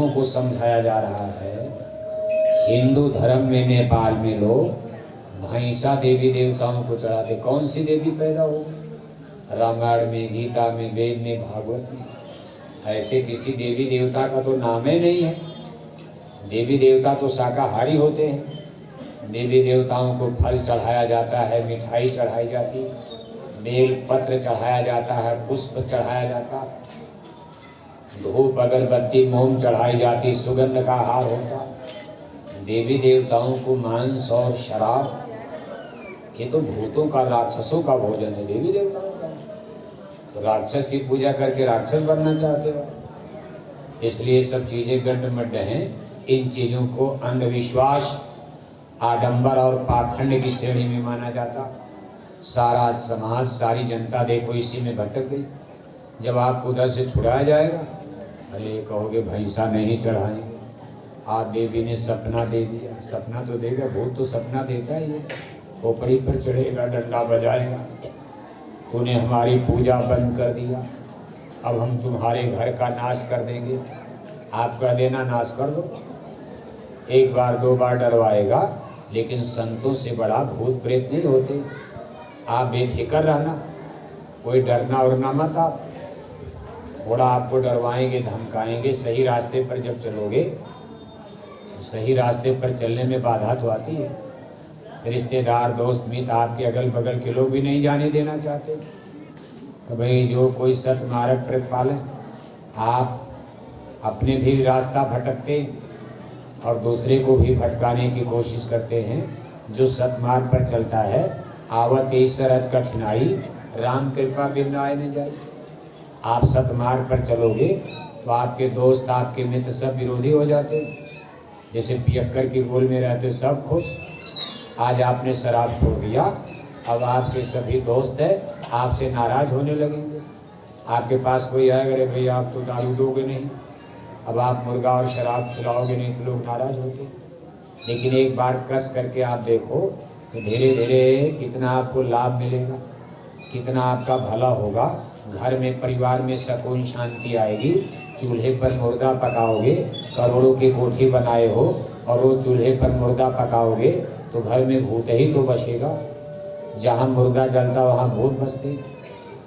भक्तों को समझाया जा रहा है। हिंदू धर्म में नेपाल में लोग भैंसा देवी देवताओं को चढ़ाते। कौन सी देवी पैदा हो? रामायण में, गीता में, वेद में, भागवत में ऐसे किसी देवी देवता का तो नाम ही नहीं है। देवी देवता तो शाकाहारी होते हैं। देवी देवताओं को फल चढ़ाया जाता है, मिठाई चढ़ाई जाती है, बेल पत्र चढ़ाया जाता है, पुष्प चढ़ाया जाता है, धूप अगरबत्ती मोम चढ़ाई जाती, सुगंध का हार होता। देवी देवताओं को मांस और शराब, ये तो भूतों का, राक्षसों का भोजन है। देवी देवताओं का तो राक्षस की पूजा करके राक्षस बनना चाहते हो। इसलिए सब चीजें गंडमड्ड हैं। इन चीजों को अंधविश्वास, आडंबर और पाखंड की श्रेणी में माना जाता। सारा समाज, सारी जनता देखो इसी में भटक गई। जब आपको उधर से छुड़ाया जाएगा, अरे कहोगे भैंसा नहीं चढ़ाएंगे, आज देवी ने सपना दे दिया। सपना तो देगा, भूत तो सपना देता ही है। खोपड़ी पर चढ़ेगा, डंडा बजाएगा, तूने हमारी पूजा बंद कर दिया, अब हम तुम्हारे घर का नाश कर देंगे। आप कह देना नाश कर दो। एक बार दो बार डरवाएगा, लेकिन संतों से बड़ा भूत प्रेत नहीं होते। आप बेफिक्र रहना, कोई डरना उड़ना मत। आप थोड़ा आपको डरवाएंगे, धमकाएंगे। सही रास्ते पर जब चलोगे, तो सही रास्ते पर चलने में बाधा तो आती है। रिश्तेदार, दोस्त, मित्र, आपके अगल बगल के लोग भी नहीं जाने देना चाहते। तो भाई जो कोई सतमार्ग प्रतिपालन, आप अपने भी रास्ता भटकते और दूसरे को भी भटकाने की कोशिश करते हैं। जो सतमार्ग पर चलता है, आवत ईश्वरत कठिनाई, राम कृपा बिनाए न जाए। आप सतमार्ग पर चलोगे तो आपके दोस्त, आपके मित्र सब विरोधी हो जाते। जैसे पियक्कर की गोल में रहते सब खुश, आज आपने शराब छोड़ दिया, अब आपके सभी दोस्त हैं आपसे नाराज होने लगेंगे। आपके पास कोई आएगा, अरे भाई आप तो दारू दोगे नहीं, अब आप मुर्गा और शराब खिलाओगे नहीं, तो लोग नाराज होते। लेकिन एक बार कस करके आप देखो तो धीरे धीरे कितना आपको लाभ मिलेगा, कितना आपका भला होगा। घर में, परिवार में सुकून शांति आएगी। चूल्हे पर मुर्गा पकाओगे, करोड़ों की कोठी बनाए हो और वो चूल्हे पर मुर्गा पकाओगे तो घर में भूत ही तो बसेगा। जहाँ मुर्गा जलता वहाँ भूत बसते।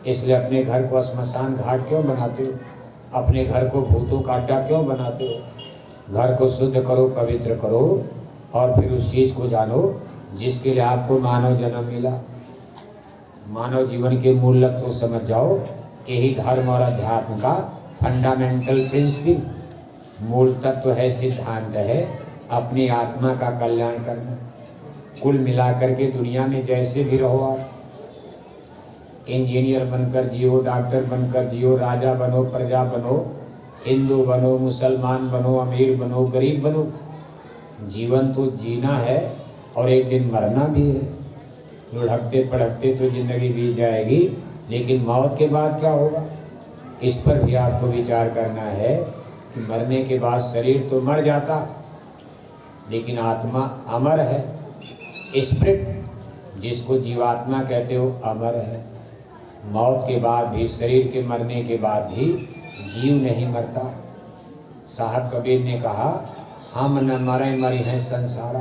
इसलिए अपने घर को श्मशान घाट क्यों बनाते हो? अपने घर को भूतों का अड्डा क्यों बनाते हो? घर को शुद्ध करो, पवित्र करो और फिर उस चीज़ को जानो जिसके लिए आपको मानव जन्म मिला। मानव जीवन के मूल लक्ष्य को समझ जाओ। यही धर्म और अध्यात्म का फंडामेंटल प्रिंसिपल, मूल तत्व है, सिद्धांत है, अपनी आत्मा का कल्याण करना। कुल मिलाकर के दुनिया में जैसे भी रहो, आप इंजीनियर बनकर जियो, डॉक्टर बनकर जियो, राजा बनो, प्रजा बनो, हिंदू बनो, मुसलमान बनो, अमीर बनो, गरीब बनो, जीवन तो जीना है और एक दिन मरना भी है। लुढ़कते पढ़कते तो जिंदगी बीत जाएगी, लेकिन मौत के बाद क्या होगा, इस पर भी आपको विचार करना है कि मरने के बाद शरीर तो मर जाता, लेकिन आत्मा अमर है। स्पिरिट, जिसको जीवात्मा कहते हो, अमर है। मौत के बाद भी, शरीर के मरने के बाद भी जीव नहीं मरता। साहब कबीर ने कहा, हम न मरे मरी हैं संसारा।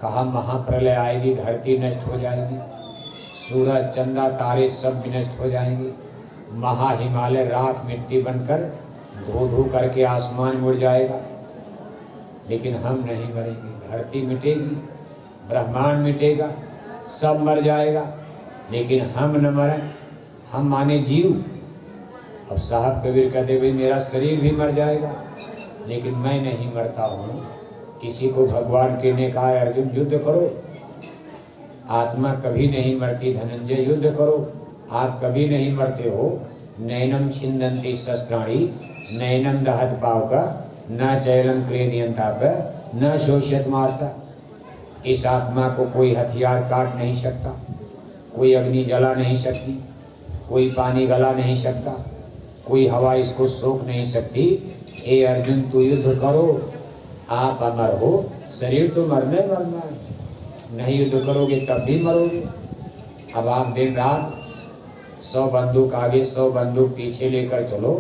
कहा महाप्रलय आएगी, धरती नष्ट हो जाएगी, सूरज चंदा तारे सब विनष्ट हो जाएंगे, महा हिमालय राख मिट्टी बनकर धो धो करके आसमान मुड़ जाएगा, लेकिन हम नहीं मरेंगे। धरती मिटेगी, ब्रह्मांड मिटेगा, सब मर जाएगा, लेकिन हम न मरें। हम माने जीव। अब साहब कबीर कहते, भाई मेरा शरीर भी मर जाएगा लेकिन मैं नहीं मरता हूँ। इसी को भगवान के ने कहा, अर्जुन युद्ध करो, आत्मा कभी नहीं मरती। धनंजय युद्ध करो, आप कभी नहीं मरते हो। नैनम छिंदंती शस्त्राणी, नैनम दहत पावका, न चैलम क्लेदियंताप, न शोषित मारता। इस आत्मा को कोई हथियार काट नहीं सकता, कोई अग्नि जला नहीं सकती, कोई पानी गला नहीं सकता, कोई हवा इसको सोख नहीं सकती। हे अर्जुन तू युद्ध करो, आप अमर हो, शरीर तो मरने मरना है, नहीं युद्ध करोगे तब भी मरोगे। अब आप दिन रात 100 बंदूक आगे 100 बंदूक पीछे लेकर चलो,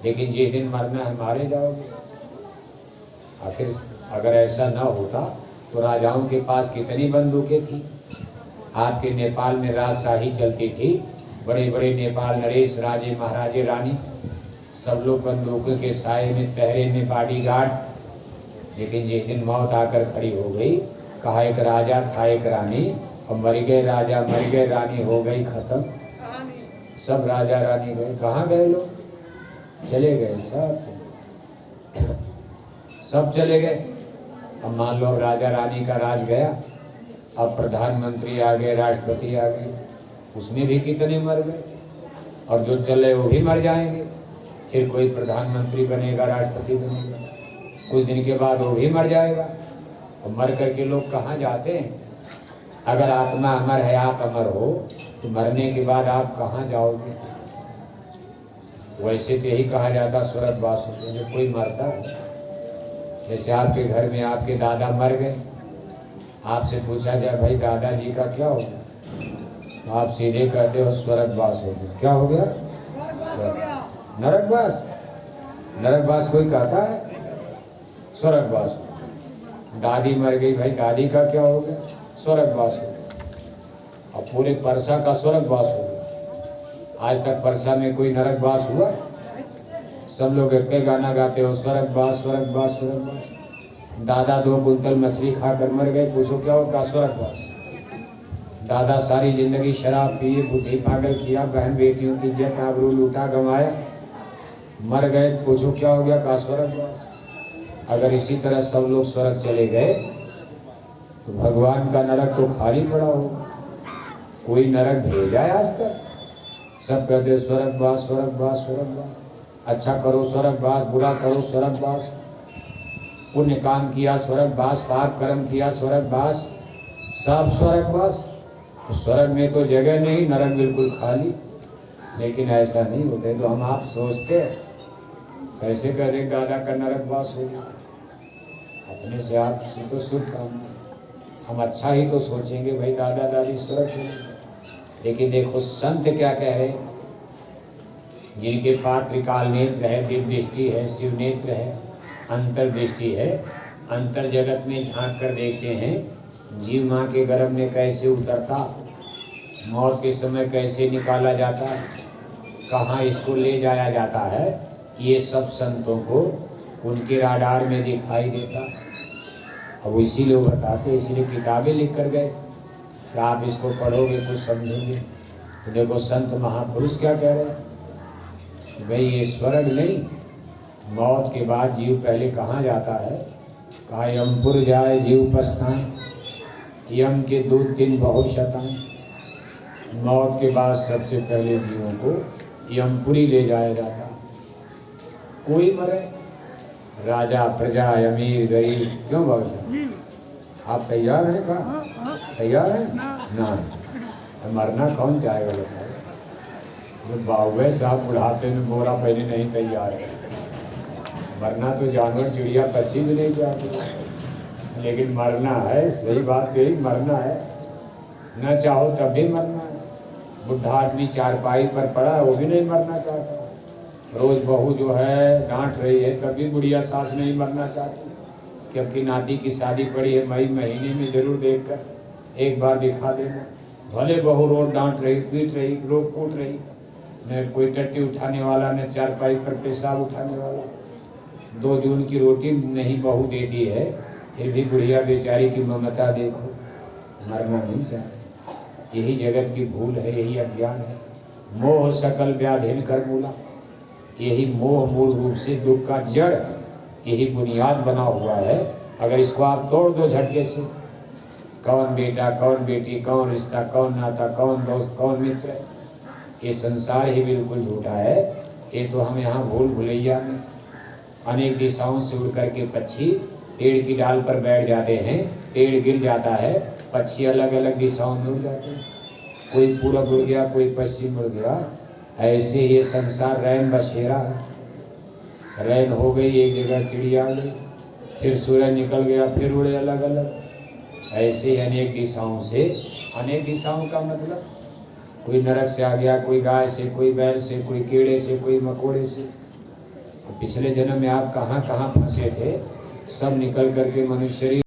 लेकिन जिस दिन मरना है मारे जाओगे। आखिर अगर ऐसा ना होता तो राजाओं के पास कितनी बंदूकें थी। आपके नेपाल में राजशाही चलती थी, बड़े बड़े नेपाल नरेश राजे महाराजे रानी सब लोग बंदूकों के साए में पहरे में बॉडीगार्ड। लेकिन जिस दिन मौत आकर खड़ी हो गई, कहा एक राजा था एक रानी, और मर गए राजा मर गए रानी हो गई खत्म। सब राजा रानी गए, कहाँ गए लोग? चले गए, सब चले गए। अब मान लो राजा रानी का राज गया, अब प्रधानमंत्री आ गए, राष्ट्रपति आ गए, उसमें भी कितने मर गए, और जो चले वो भी मर जाएंगे। फिर कोई प्रधानमंत्री बनेगा, राष्ट्रपति बनेगा, कुछ दिन के बाद वो भी मर जाएगा। और मर करके लोग कहाँ जाते हैं? अगर आत्मा अमर है, आप अमर हो, तो मरने के बाद आप कहाँ जाओगे? वैसे तो यही कहा जाता स्वर्गवास होते। जब कोई मरता है, जैसे आपके घर में आपके दादा मर गए, आपसे पूछा जाए भाई दादाजी का क्या हो गया, तो आप सीधे कहते हो स्वर्गवास हो गया। क्या हो गया? नरकवास। नरकवास कोई कहता है? स्वर्गवास। दादी मर गई, भाई दादी का क्या हो गया? स्वर्गवास हो गया। और पूरे परसा का स्वर्गवास हो गया। आज तक परसा में कोई नरकवास हुआ? सब लोग एक गाना गाते हो, स्वर्गवास स्वर्गवास स्वर्गवास। दादा 2 कुंतल मछली खाकर मर गए, पूछो क्या होगा? स्वर्गवास। दादा सारी जिंदगी शराब पिए, बुद्धि पागल किया, बहन बेटियों की इज्जत आबरू लूटा गंवाया, मर गए, पूछो क्या हो गया? का स्वर्गवास। अगर इसी तरह सब लोग स्वर्ग चले गए तो भगवान का नरक तो खाली पड़ा होगा। कोई नरक भेजा है आज तक? सब कहते स्वर्गवास स्वर्गवास स्वर्गवास। अच्छा करो स्वर्गवास, बुरा करो स्वर्गवास, पुण्य काम किया स्वर्गवास, पाप कर्म किया स्वर्गवास, सब स्वर्गवास। तो स्वर्ग में तो जगह नहीं, नरक बिल्कुल खाली। लेकिन ऐसा नहीं होते तो हम आप सोचते कैसे करें दादा का नरकवास हो गया। अपने से आप तो शुभ काम, हम अच्छा ही तो सोचेंगे भाई दादा दादी स्वर्ग चलेंगे। लेकिन देखो संत क्या कह रहे, जिनके पास त्रिकाल नेत्र है, दिव्य दृष्टि है, शिव नेत्र है, अंतर्दृष्टि है, अंतर जगत में झांक कर देखते हैं जीव माँ के गर्भ में कैसे उतरता, मौत के समय कैसे निकाला जाता, कहाँ इसको ले जाया जाता है, ये सब संतों को उनके राडार में दिखाई देता। अब इसीलिए वो बताते, इसलिए किताबें लिख कर गए कि आप इसको पढ़ोगे तो समझोगे। तो देखो संत महापुरुष क्या कह रहे हैं कि भाई ये स्वर्ग नहीं, मौत के बाद जीव पहले कहाँ जाता है? कहा यमपुर जाए जीव पछताएं, यम के 2 दिन बहुत शताएं। मौत के बाद सबसे पहले जीवों को यमपुरी ले जाया जाता। कोई मरे, राजा प्रजा अमीर गरीब, क्यों बाबू आप तैयार हैं? कहा तैयार हैं ना? मरना कौन चाहेगा बताओ? जब बाबू साहब बुढ़ापे में बोरा पहले नहीं तैयार है। मरना तो जानवर चिड़िया पक्षी भी नहीं चाहते, लेकिन मरना है। सही बात यही, मरना है, न चाहो तब भी मरना है। बुढ़ा आदमी चारपाई पर पड़ा है, वो भी नहीं मरना चाहता। रोज बहू जो है डांट रही है, तब भी बुढ़िया सास नहीं मरना चाहती कि अब की नाती की शादी पड़ी है, मई महीने में जरूर देखकर एक बार दिखा देना। भले बहू रोज डांट रही, पीट रही, रोक कूट रही, न कोई टट्टी उठाने वाला, न चारपाई पर पेशाब उठाने वाला, 2 जून की रोटी नहीं बहू देती है, फिर भी बुढ़िया बेचारी की ममता देखो, मरना नहीं चाहती। यही जगत की भूल है, यही अज्ञान है। मोह सकल व्याधिन कर मूला, यही मोह मूल रूप से दुख का जड़, यही बुनियाद बना हुआ है। अगर इसको आप तोड़ दो झटके से, कौन बेटा कौन बेटी, कौन रिश्ता कौन नाता, कौन दोस्त कौन मित्र, ये संसार ही बिल्कुल झूठा है। ये तो हम यहाँ भूल भुलैया में अनेक दिशाओं से उड़ करके पक्षी पेड़ की डाल पर बैठ जाते हैं, पेड़ गिर जाता है, पक्षी अलग अलग दिशाओं में उड़ जाते हैं, कोई पूरब उड़ गया, कोई पश्चिम उड़ गया। ऐसे ये संसार रैन बसेरा है। रैन हो गई, एक जगह चिड़िया गई, फिर सूरज निकल गया, फिर उड़े अलग अलग। ऐसे अनेक दिशाओं से, अनेक दिशाओं का मतलब कोई नरक से आ गया, कोई गाय से, कोई बैल से, कोई कीड़े से, कोई मकोड़े से। तो पिछले जन्म में आप कहाँ कहाँ फंसे थे, सब निकल करके मनुष्य शरीर